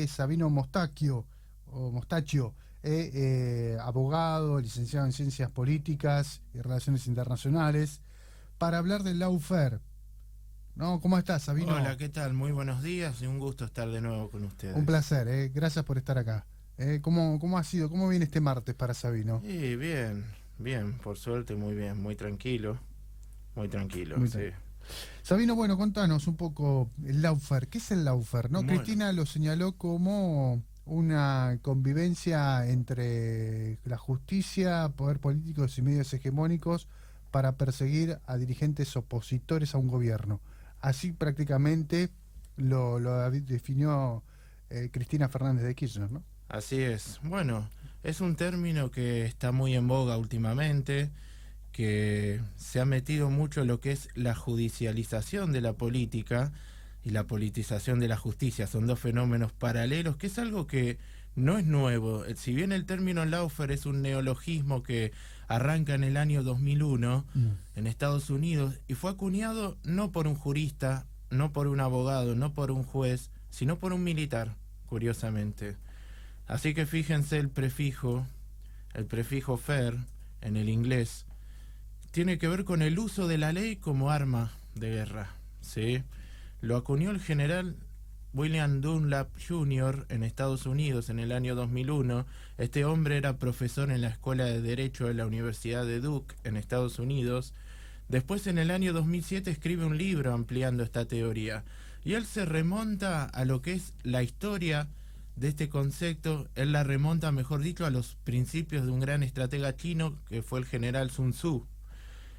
Sabino Mostacchio, o Mostacchio, abogado, licenciado en Ciencias Políticas y Relaciones Internacionales, para hablar del lawfare. ¿No? ¿Cómo estás, Hola, Sabino? ¿qué tal? Muy buenos días y un gusto estar de nuevo con Un ustedes. placer, gracias por estar acá. ¿Cómo ha sido? ¿Cómo viene este martes para Sabino? Y bien, bien, por suerte, muy bien, muy tranquilo, Muy sí. bien. Sabino, bueno, contanos un poco el lawfare. ¿Qué es el lawfare? ¿No? Bueno, Cristina lo señaló como una convivencia entre la justicia, poder políticos y medios hegemónicos para perseguir a dirigentes opositores a un gobierno. Así prácticamente lo definió Cristina Fernández de Kirchner, ¿no? así es. Bueno, es un término que está muy en boga últimamente, que se ha metido mucho en lo que es la judicialización de la política y la politización de la justicia. Son dos fenómenos paralelos, que es algo que no es nuevo. Si bien el término lawfare es un neologismo que arranca en el año 2001 Mm. en Estados Unidos y fue acuñado no por un jurista, no por un abogado, no por un juez, sino por un militar, curiosamente. Así que fíjense el prefijo fer en el inglés, tiene que ver con el uso de la ley como arma de guerra, ¿sí? Lo acuñó el general William Dunlap Jr. en Estados Unidos en el año 2001. Este hombre era profesor en la Escuela de Derecho de la Universidad de Duke en Estados Unidos. Después, en el año 2007, escribe un libro ampliando esta teoría. Y él se remonta a lo que es la historia de este concepto. Él la remonta, mejor dicho, a los principios de un gran estratega chino que fue el general Sun Tzu,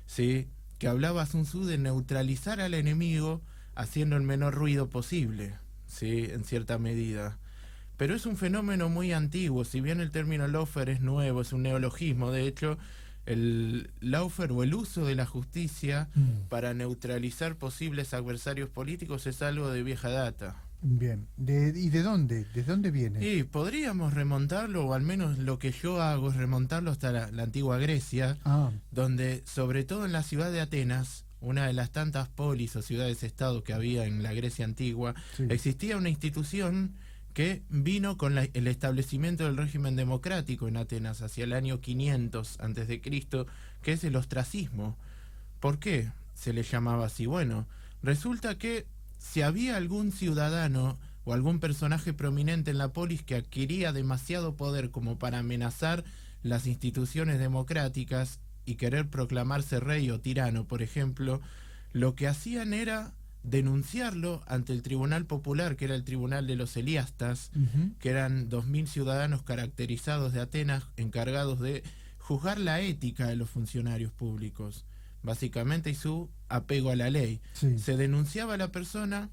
¿sí? Que hablaba Sun Tzu de neutralizar al enemigo haciendo el menor ruido posible, ¿sí? En cierta medida. Pero es un fenómeno muy antiguo, si bien el término lawfare es nuevo, es un neologismo, de hecho, el lawfare o el uso de la justicia Mm. para neutralizar posibles adversarios políticos es algo de vieja data. Bien. ¿Y de dónde? ¿De dónde viene? Y podríamos remontarlo, o al menos lo que yo hago es remontarlo hasta la antigua Grecia, Ah, donde sobre todo en la ciudad de Atenas, una de las tantas polis o ciudades-estado que había en la Grecia antigua, sí. existía una institución que vino con el establecimiento del régimen democrático en Atenas hacia el año 500 a.C., que es el ostracismo. ¿Por qué se le llamaba así? Bueno, resulta que si había algún ciudadano o algún personaje prominente en la polis que adquiría demasiado poder como para amenazar las instituciones democráticas y querer proclamarse rey o tirano, por ejemplo, lo que hacían era denunciarlo ante el Tribunal Popular, que era el Tribunal de los Eliastas, Ujú. que eran 2000 ciudadanos caracterizados de Atenas encargados de juzgar la ética de los funcionarios públicos, básicamente, y su apego a la ley. Sí. Se denunciaba a la persona,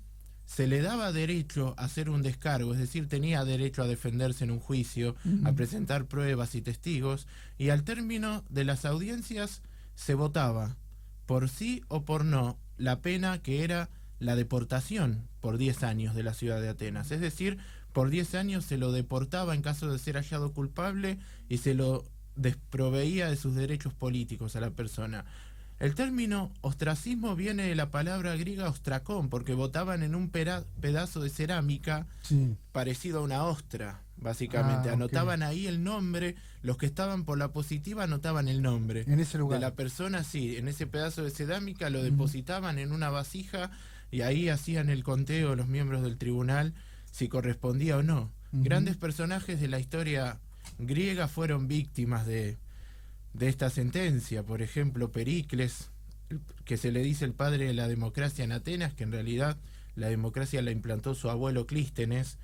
se le daba derecho a hacer un descargo, es decir, tenía derecho a defenderse en un juicio, a Ujú. presentar pruebas y testigos, y al término de las audiencias se votaba por sí o por no la pena, que era la deportación por 10 años de la ciudad de Atenas. Es decir, por 10 años se lo deportaba en caso de ser hallado culpable y se lo desproveía de sus derechos políticos a la persona. El término ostracismo viene de la palabra griega ostracón, porque votaban en un pedazo de cerámica Sí. parecido a una ostra, básicamente. Ah, ok. Anotaban ahí el nombre, los que estaban por la positiva anotaban el nombre En ese de lugar. la persona, sí, en ese pedazo de cerámica lo Ujú. depositaban en una vasija y ahí hacían el conteo los miembros del tribunal si correspondía o no. Ujú. Grandes personajes de la historia griega fueron víctimas de esta sentencia. Por ejemplo, Pericles, que se le dice el padre de la democracia en Atenas, que en realidad la democracia la implantó su abuelo Clístenes.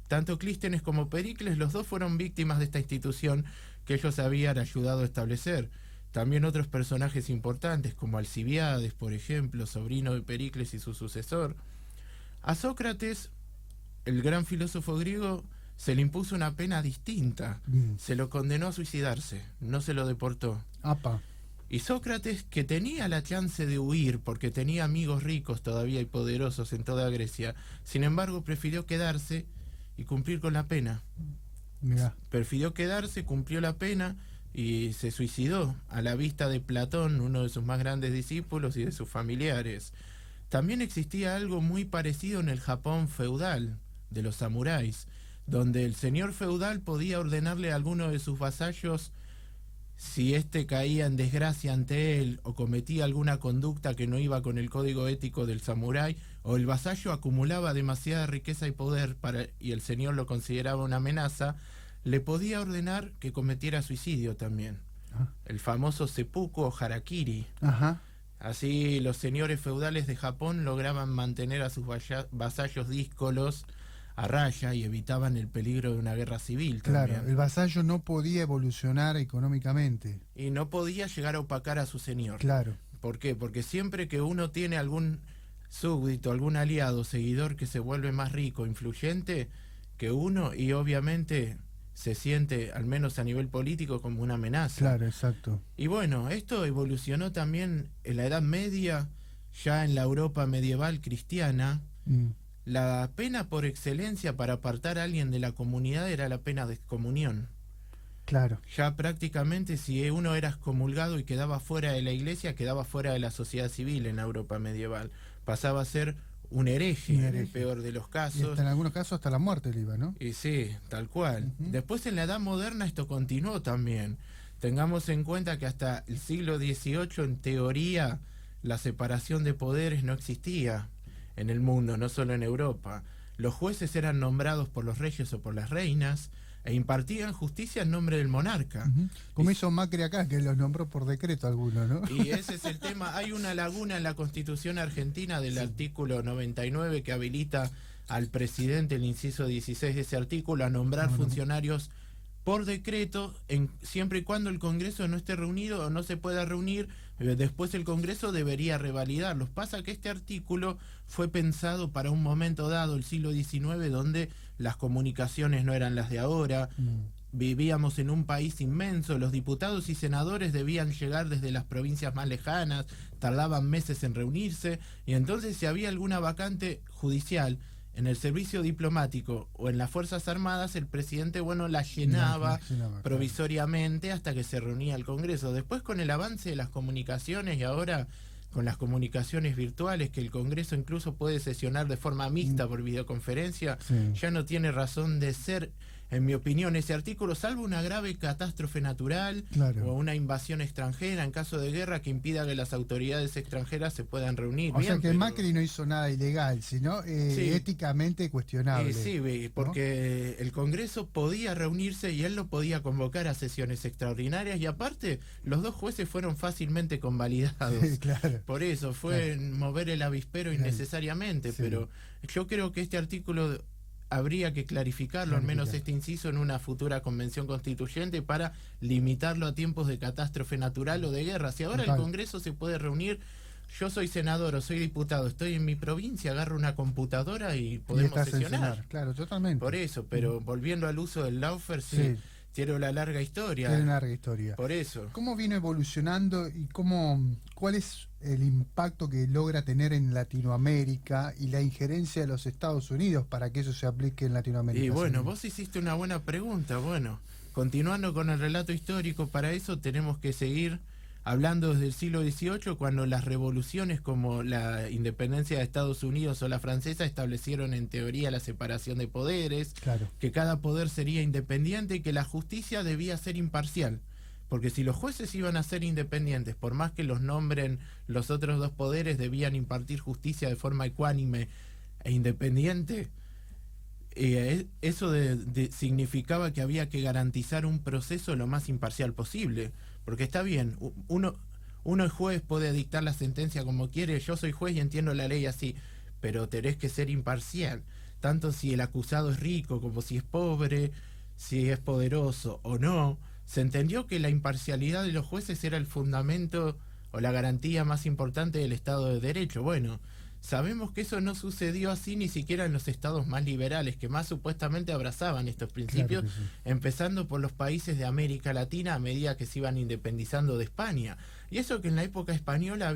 Tanto Clístenes como Pericles, los dos fueron víctimas de esta institución que ellos habían ayudado a establecer. También otros personajes importantes, como Alcibiades, por ejemplo, sobrino de Pericles y su sucesor. A Sócrates, el gran filósofo griego, se le impuso una pena distinta. Mm. Se lo condenó a suicidarse, no se lo deportó. Apa. Y Sócrates, que tenía la chance de huir porque tenía amigos ricos todavía y poderosos en toda Grecia, sin embargo prefirió quedarse y cumplir con la pena. Mirá. Prefirió quedarse, cumplió la pena y se suicidó a la vista de Platón, uno de sus más grandes discípulos, y de sus familiares. También existía algo muy parecido en el Japón feudal de los samuráis. donde el señor feudal podía ordenarle a alguno de sus vasallos, si éste caía en desgracia ante él o cometía alguna conducta que no iba con el código ético del samurái, o el vasallo acumulaba demasiada riqueza y poder y el señor lo consideraba una amenaza, le podía ordenar que cometiera suicidio también. El famoso seppuku o harakiri. Ajá. Así los señores feudales de Japón lograban mantener a sus vasallos díscolos a raya y evitaban el peligro de una guerra civil también. Claro, el vasallo no podía evolucionar económicamente. Y no podía llegar a opacar a su señor. Claro. ¿Por qué? Porque siempre que uno tiene algún súbdito, algún aliado, seguidor que se vuelve más rico, influyente que uno, y obviamente se siente, al menos a nivel político, como una amenaza. Claro, exacto. Y bueno, esto evolucionó también en la Edad Media, ya en la Europa medieval cristiana. La pena por excelencia para apartar a alguien de la comunidad era la pena de excomunión. Claro. Ya prácticamente si uno era excomulgado y quedaba fuera de la iglesia, quedaba fuera de la sociedad civil en la Europa medieval. Pasaba a ser un hereje, en el peor de los casos. Y hasta en algunos casos hasta la muerte le iba, ¿no? Y sí, tal cual. Después en la Edad Moderna esto continuó también. Tengamos en cuenta que hasta el siglo XVIII, en teoría, la separación de poderes no existía en el mundo, no solo en Europa. Los jueces eran nombrados por los reyes o por las reinas e impartían justicia en nombre del monarca. Como hizo Macri acá, que los nombró por decreto algunos, ¿no? Y ese es el tema. Hay una laguna en la Constitución argentina del artículo 99 que habilita al presidente, el inciso 16 de ese artículo, a nombrar funcionarios por decreto, siempre y cuando el Congreso no esté reunido o no se pueda reunir. Después el Congreso debería revalidarlos. Pasa que este artículo fue pensado para un momento dado, el siglo XIX, donde las comunicaciones no eran las de ahora. Vivíamos en un país inmenso, los diputados y senadores debían llegar desde las provincias más lejanas, tardaban meses en reunirse, y entonces si había alguna vacante judicial en el servicio diplomático o en las Fuerzas Armadas, el presidente, la llenaba provisoriamente hasta que se reunía el Congreso. Después, con el avance de las comunicaciones y ahora con las comunicaciones virtuales, que el Congreso incluso puede sesionar de forma mixta por videoconferencia, ya no tiene razón de ser, en mi opinión, ese artículo, salvo una grave catástrofe natural o una invasión extranjera en caso de guerra que impida que las autoridades extranjeras se puedan reunir. O sea que Macri no hizo nada ilegal, sino éticamente cuestionable. Sí, porque el Congreso podía reunirse y él lo podía convocar a sesiones extraordinarias, y aparte los dos jueces fueron fácilmente convalidados. Claro. Por eso fue mover el avispero innecesariamente, pero yo creo que este artículo habría que clarificarlo, al menos este inciso, en una futura convención constituyente para limitarlo a tiempos de catástrofe natural o de guerra. Si ahora el Congreso se puede reunir, yo soy senador o soy diputado, estoy en mi provincia, agarro una computadora y podemos sesionar. Claro, totalmente. Por eso, pero volviendo al uso del lawfare, tiene una larga historia. Tiene una larga historia. Por eso. ¿Cómo vino evolucionando y cuál es el impacto que logra tener en Latinoamérica y la injerencia de los Estados Unidos para que eso se aplique en Latinoamérica? Y bueno, vos hiciste una buena pregunta. Bueno, continuando con el relato histórico, para eso tenemos que seguir hablando desde el siglo XVIII, cuando las revoluciones como la independencia de Estados Unidos o la francesa establecieron en teoría la separación de poderes, que cada poder sería independiente y que la justicia debía ser imparcial. Porque si los jueces iban a ser independientes, por más que los nombren los otros dos poderes, debían impartir justicia de forma ecuánime e independiente. Eso significaba que había que garantizar un proceso lo más imparcial posible. Porque está bien, uno es juez, puede dictar la sentencia como quiere, yo soy juez y entiendo la ley así, pero tenés que ser imparcial, tanto si el acusado es rico como si es pobre, si es poderoso o no. Se entendió que la imparcialidad de los jueces era el fundamento o la garantía más importante del Estado de Derecho. Bueno, sabemos que eso no sucedió así ni siquiera en los estados más liberales, que más supuestamente abrazaban estos principios, empezando por los países de América Latina a medida que se iban independizando de España. Y eso que en la época española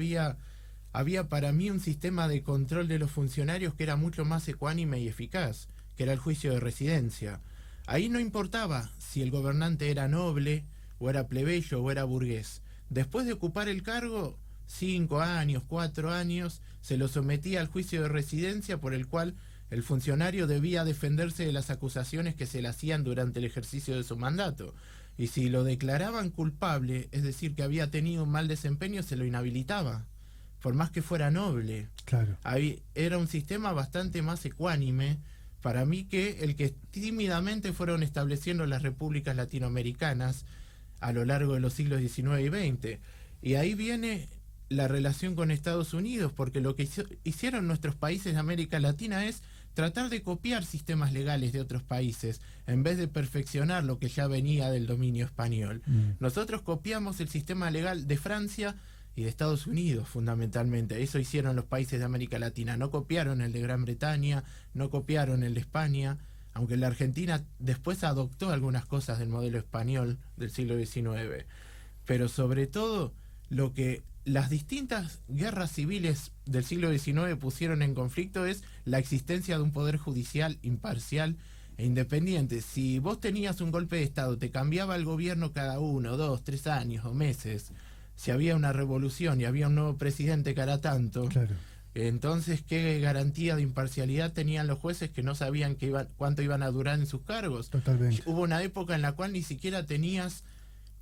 había para mí un sistema de control de los funcionarios que era mucho más ecuánime y eficaz, que era el juicio de residencia. Ahí no importaba si el gobernante era noble, o era plebeyo, o era burgués. Después de ocupar el cargo, 5 años, 4 años, se lo sometía al juicio de residencia, por el cual el funcionario debía defenderse de las acusaciones que se le hacían durante el ejercicio de su mandato. Y si lo declaraban culpable, es decir, que había tenido un mal desempeño, se lo inhabilitaba, por más que fuera noble. Claro. Ahí era un sistema bastante más ecuánime para mí que el que tímidamente fueron estableciendo las repúblicas latinoamericanas a lo largo de los siglos XIX y XX. Y ahí viene la relación con Estados Unidos, porque lo que hicieron nuestros países de América Latina es tratar de copiar sistemas legales de otros países, en vez de perfeccionar lo que ya venía del dominio español. Nosotros copiamos el sistema legal de Francia y de Estados Unidos, fundamentalmente. Eso hicieron los países de América Latina. No copiaron el de Gran Bretaña, no copiaron el de España, aunque la Argentina después adoptó algunas cosas del modelo español del siglo XIX. Pero sobre todo, lo que las distintas guerras civiles del siglo XIX pusieron en conflicto es la existencia de un poder judicial imparcial e independiente. Si vos tenías un golpe de Estado, te cambiaba el gobierno cada 1, 2, 3 años o meses. Si había una revolución y había un nuevo presidente cada tanto, Claro. entonces ¿qué garantía de imparcialidad tenían los jueces que no sabían cuánto iban a durar en sus cargos? Totalmente. Hubo una época en la cual ni siquiera tenías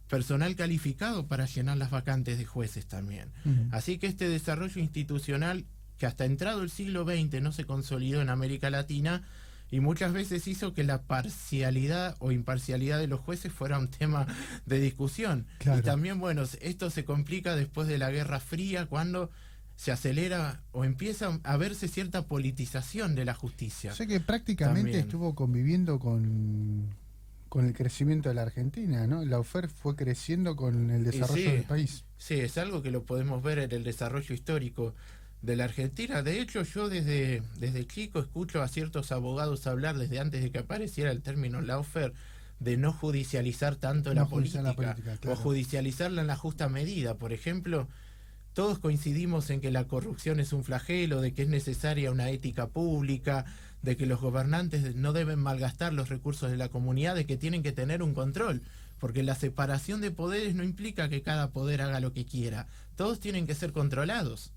personal calificado para llenar las vacantes de jueces también. Así que este desarrollo institucional, que hasta entrado el siglo XX no se consolidó en América Latina, y muchas veces hizo que la parcialidad o imparcialidad de los jueces fuera un tema de discusión. Claro. Y también, bueno, esto se complica después de la Guerra Fría, cuando se acelera o empieza a verse cierta politización de la justicia. O sea que prácticamente También. estuvo conviviendo con el crecimiento de la Argentina, ¿no? La UFER fue creciendo con el desarrollo sí, del país. Sí, es algo que lo podemos ver en el desarrollo histórico de la Argentina. De hecho, yo desde chico escucho a ciertos abogados hablar, desde antes de que apareciera el término lawfare, de no judicializar tanto No la judicializar política, la política, claro. o judicializarla en la justa medida. Por ejemplo, todos coincidimos en que la corrupción es un flagelo, de que es necesaria una ética pública, de que los gobernantes no deben malgastar los recursos de la comunidad, de que tienen que tener un control, porque la separación de poderes no implica que cada poder haga lo que quiera. Todos tienen que ser controlados.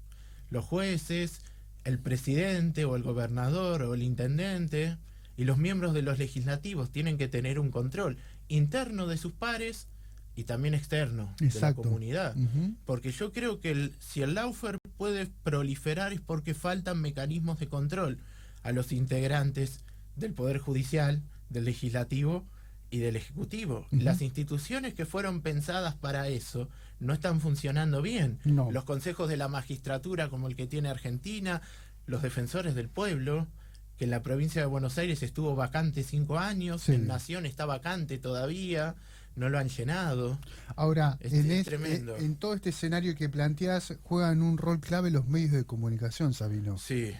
Los jueces, el presidente o el gobernador o el intendente y los miembros de los legislativos tienen que tener un control interno de sus pares y también externo de la Exacto. comunidad. Porque yo creo que si el lawfare puede proliferar es porque faltan mecanismos de control a los integrantes del Poder Judicial, del Legislativo y del Ejecutivo. Las instituciones que fueron pensadas para eso no están funcionando bien. No. Los consejos de la magistratura, como el que tiene Argentina, los defensores del pueblo, que en la provincia de Buenos Aires estuvo vacante 5 años, Sí. en Nación está vacante todavía, no lo han llenado. Ahora, Es tremendo. en todo este escenario que planteas, juegan un rol clave los medios de comunicación, Sabino. Sí.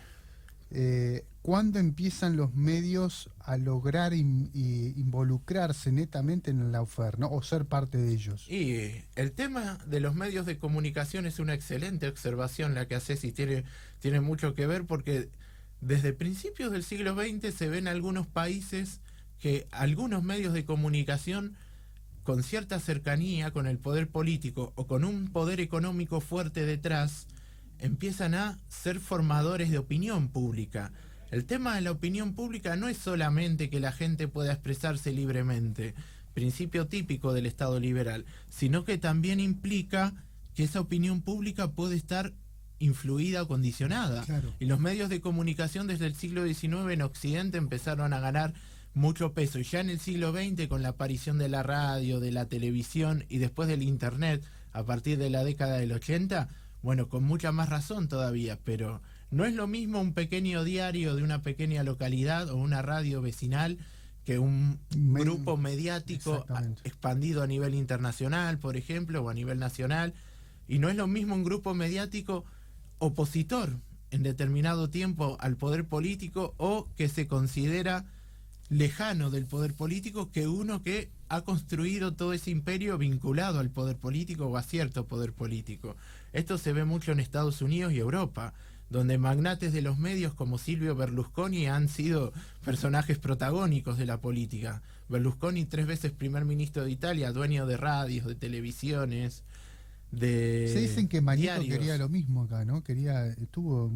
¿Cuándo empiezan los medios a lograr involucrarse netamente en el lawfare, ¿no? O ser parte de ellos? Y el tema de los medios de comunicación es una excelente observación la que haces, y tiene mucho que ver, porque desde principios del siglo XX se ven algunos países que algunos medios de comunicación con cierta cercanía con el poder político o con un poder económico fuerte detrás empiezan a ser formadores de opinión pública. El tema de la opinión pública no es solamente que la gente pueda expresarse libremente, principio típico del Estado liberal, sino que también implica que esa opinión pública puede estar influida o condicionada. Claro. Y los medios de comunicación desde el siglo XIX en Occidente empezaron a ganar mucho peso. Y ya en el siglo XX, con la aparición de la radio, de la televisión y después del Internet, a partir de la década del 80, bueno, con mucha más razón todavía, pero no es lo mismo un pequeño diario de una pequeña localidad o una radio vecinal que un grupo mediático expandido a nivel internacional, por ejemplo, o a nivel nacional. Y no es lo mismo un grupo mediático opositor en determinado tiempo al poder político o que se considera lejano del poder político, que uno que ha construido todo ese imperio vinculado al poder político o a cierto poder político. Esto se ve mucho en Estados Unidos y Europa, donde magnates de los medios como Silvio Berlusconi han sido personajes protagónicos de la política. Berlusconi, 3 veces primer ministro de Italia, dueño de radios, de televisiones, Se dicen que Mañeto diarios. quería lo mismo acá, ¿no? Tuvo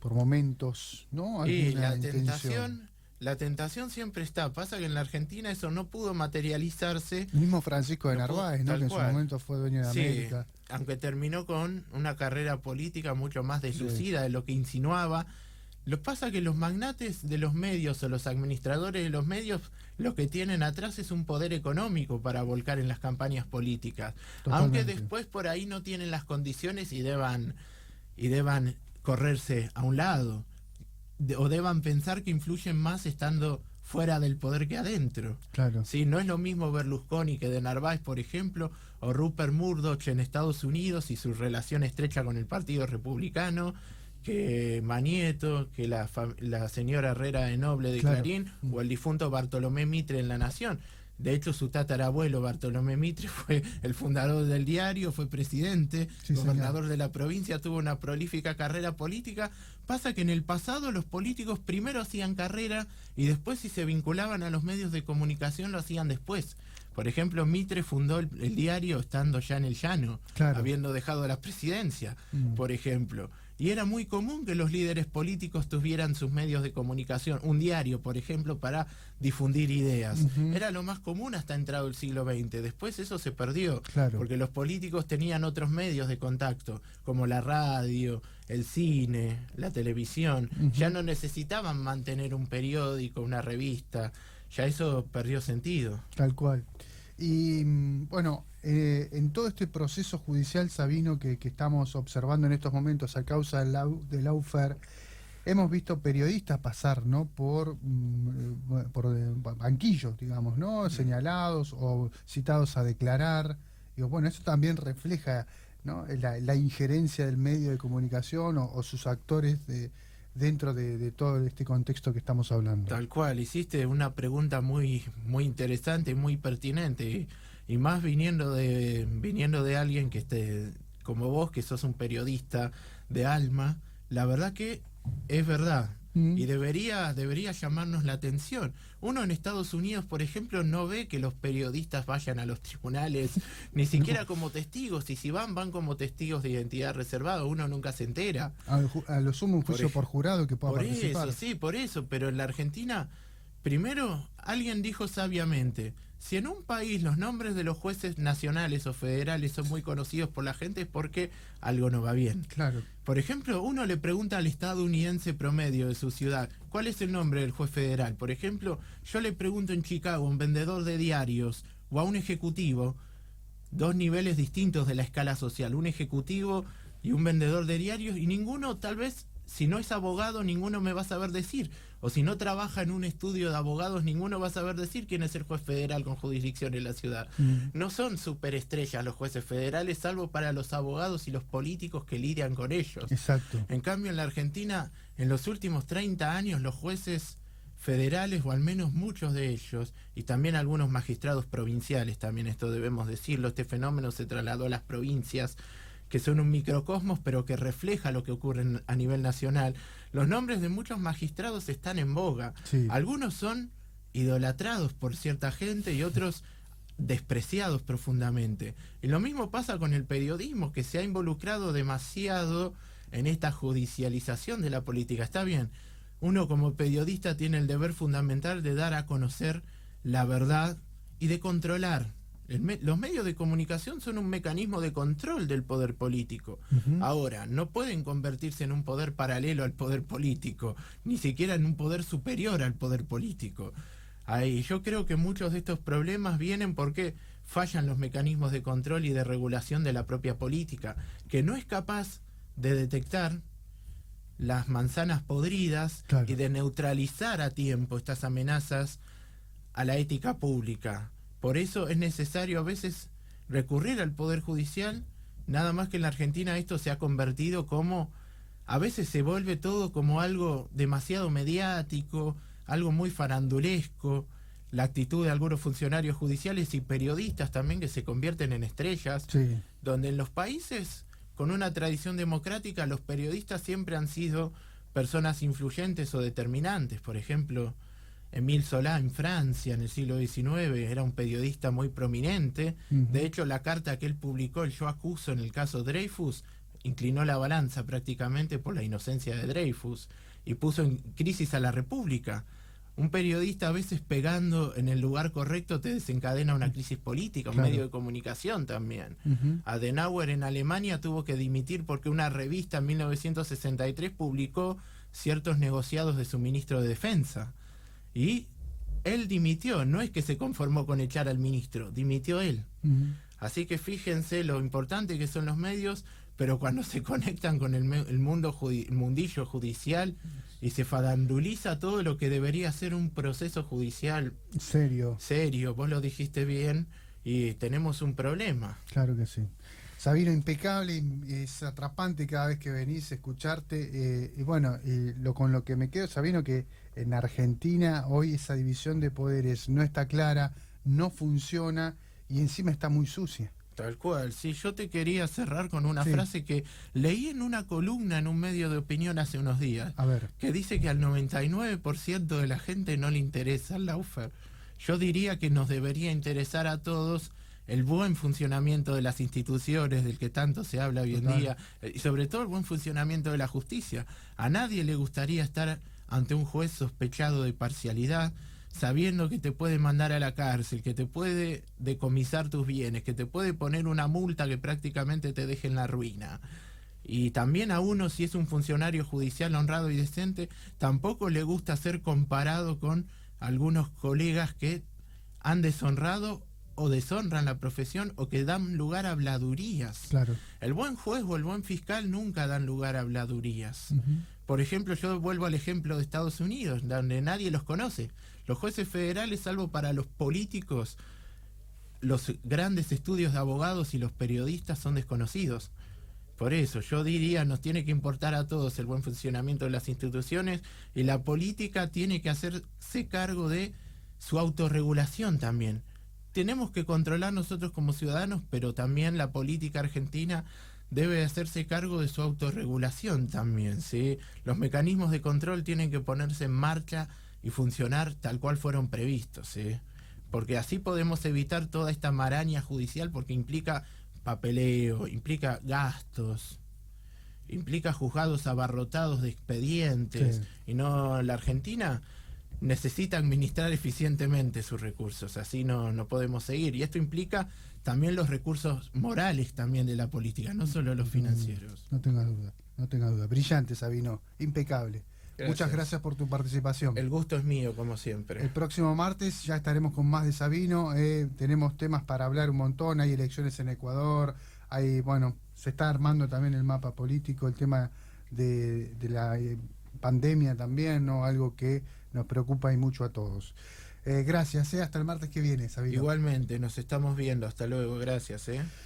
por momentos, ¿no? Y Alguna intención. la tentación siempre está. Pasa que en la Argentina eso no pudo materializarse. Mismo Francisco de No pudo- Narváez, ¿no? tal Que en su cual. momento fue dueño de Sí, América. aunque terminó con una carrera política mucho más deslucida de lo que insinuaba. Lo que pasa que los magnates de los medios o los administradores de los medios lo que tienen atrás es un poder económico para volcar en las campañas políticas. Totalmente. Aunque después por ahí no tienen las condiciones y deban correrse a un lado. O deban pensar que influyen más estando fuera del poder que adentro. Claro. Sí, no es lo mismo Berlusconi que de Narváez, por ejemplo, o Rupert Murdoch en Estados Unidos y su relación estrecha con el Partido Republicano, que Mañeto, que la señora Herrera de Noble de Claro. Clarín, o el difunto Bartolomé Mitre en La Nación. De hecho, su tatarabuelo Bartolomé Mitre fue el fundador del diario, fue presidente, Sí, gobernador de la provincia, tuvo una prolífica carrera política. Pasa que en el pasado los políticos primero hacían carrera y después, si se vinculaban a los medios de comunicación, lo hacían después. Por ejemplo, Mitre fundó el diario estando ya en el llano, Claro. habiendo dejado la presidencia, Mm. por ejemplo. Y era muy común que los líderes políticos tuvieran sus medios de comunicación, un diario, por ejemplo, para difundir ideas. Ujú. Era lo más común hasta entrado el siglo XX. Después eso se perdió, Claro. porque los políticos tenían otros medios de contacto, como la radio, el cine, la televisión. Ujú. Ya no necesitaban mantener un periódico, una revista. Ya eso perdió sentido. Tal cual. Y bueno, en todo este proceso judicial, Sabino, que estamos observando en estos momentos a causa del lawfare, hemos visto periodistas pasar, ¿no? por banquillos, digamos, ¿no? Señalados o citados a declarar. Digo, bueno, eso también refleja, ¿no? la injerencia del medio de comunicación o sus actores dentro de todo este contexto que estamos hablando. Tal cual, hiciste una pregunta muy, muy interesante y muy pertinente, y más viniendo de alguien que esté como vos, que sos un periodista de alma. La verdad que es verdad. Y debería llamarnos la atención. Uno en Estados Unidos, por ejemplo, no ve que los periodistas vayan a los tribunales, ni siquiera como testigos, y si van como testigos de identidad reservada, uno nunca se entera. A lo sumo un juicio por jurado que pueda Por participar. eso, sí, por eso, pero en la Argentina, primero, alguien dijo sabiamente, si en un país los nombres de los jueces nacionales o federales son muy conocidos por la gente, es porque algo no va bien. Claro. Por ejemplo, uno le pregunta al estadounidense promedio de su ciudad, ¿cuál es el nombre del juez federal? Por ejemplo, yo le pregunto en Chicago a un vendedor de diarios o a un ejecutivo, dos niveles distintos de la escala social, un ejecutivo y un vendedor de diarios, y ninguno, tal vez, si no es abogado, ninguno me va a saber decir, o si no trabaja en un estudio de abogados, ninguno va a saber decir quién es el juez federal con jurisdicción en la ciudad. No son superestrellas los jueces federales, salvo para los abogados y los políticos que lidian con ellos. Exacto. En cambio, en la Argentina, en los últimos 30 años, los jueces federales, o al menos muchos de ellos, y también algunos magistrados provinciales, también esto debemos decirlo, este fenómeno se trasladó a las provincias, que son un microcosmos, pero que refleja lo que ocurre a nivel nacional. Los nombres de muchos magistrados están en boga. Sí. Algunos son idolatrados por cierta gente y otros despreciados profundamente. Y lo mismo pasa con el periodismo, que se ha involucrado demasiado en esta judicialización de la política. Está bien, uno como periodista tiene el deber fundamental de dar a conocer la verdad y de controlar. Los medios de comunicación son un mecanismo de control del poder político. Ahora, no pueden convertirse en un poder paralelo al poder político, ni siquiera en un poder superior al poder político. Ahí, yo creo que muchos de estos problemas vienen porque fallan los mecanismos de control y de regulación de la propia política, que no es capaz de detectar las manzanas podridas, claro, y de neutralizar a tiempo estas amenazas a la ética pública. Por eso es necesario a veces recurrir al Poder Judicial, nada más que en la Argentina esto se ha convertido como, a veces se vuelve todo como algo demasiado mediático, algo muy farandulesco, la actitud de algunos funcionarios judiciales y periodistas también, que se convierten en estrellas, sí, donde en los países con una tradición democrática los periodistas siempre han sido personas influyentes o determinantes. Por ejemplo, Émile Zola en Francia en el siglo XIX, era un periodista muy prominente. De hecho, la carta que él publicó, el Yo acuso en el caso Dreyfus, inclinó la balanza prácticamente por la inocencia de Dreyfus y puso en crisis a la República. Un periodista a veces pegando en el lugar correcto te desencadena una crisis política, un medio de comunicación también. Adenauer en Alemania tuvo que dimitir porque una revista en 1963 publicó ciertos negociados de su ministro de Defensa. Y él dimitió, no es que se conformó con echar al ministro, dimitió él. Así que fíjense lo importante que son los medios, pero cuando se conectan con el mundillo judicial y se faranduliza todo lo que debería ser un proceso judicial serio, vos lo dijiste bien, y tenemos un problema. Claro que sí. Sabino, impecable, es atrapante cada vez que venís a escucharte. Y bueno, con lo que me quedo, Sabino, que en Argentina hoy esa división de poderes no está clara, no funciona y encima está muy sucia. Tal cual. Sí, yo te quería cerrar con una frase que leí en una columna en un medio de opinión hace unos días. A ver. Que dice que al 99% de la gente no le interesa el lawfare. Yo diría que nos debería interesar a todos el buen funcionamiento de las instituciones, del que tanto se habla hoy en día, y sobre todo el buen funcionamiento de la justicia. A nadie le gustaría estar ante un juez sospechado de parcialidad, sabiendo que te puede mandar a la cárcel, que te puede decomisar tus bienes, que te puede poner una multa que prácticamente te deje en la ruina. Y también a uno, si es un funcionario judicial honrado y decente, tampoco le gusta ser comparado con algunos colegas que han deshonrado o deshonran la profesión o que dan lugar a habladurías. Claro. El buen juez o el buen fiscal nunca dan lugar a habladurías. Por ejemplo, yo vuelvo al ejemplo de Estados Unidos, donde nadie los conoce. Los jueces federales, salvo para los políticos, los grandes estudios de abogados y los periodistas son desconocidos. Por eso, yo diría, nos tiene que importar a todos el buen funcionamiento de las instituciones y la política tiene que hacerse cargo de su autorregulación también. Tenemos que controlar nosotros como ciudadanos, pero también la política argentina debe hacerse cargo de su autorregulación también, ¿sí? Los mecanismos de control tienen que ponerse en marcha y funcionar tal cual fueron previstos, ¿sí? Porque así podemos evitar toda esta maraña judicial, porque implica papeleo, implica gastos, implica juzgados abarrotados de expedientes, y no, la Argentina necesita administrar eficientemente sus recursos, así no podemos seguir, y esto implica también los recursos morales también de la política, no solo los financieros. No tenga duda. Brillante, Sabino, impecable. Gracias. Muchas gracias por tu participación. El gusto es mío, como siempre. El próximo martes ya estaremos con más de Sabino. Tenemos temas para hablar un montón. Hay elecciones en Ecuador. Se está armando también el mapa político, el tema de la pandemia también, ¿no? Algo que nos preocupa y mucho a todos. Gracias. Hasta el martes que viene, Sabino. Igualmente, nos estamos viendo. Hasta luego. Gracias.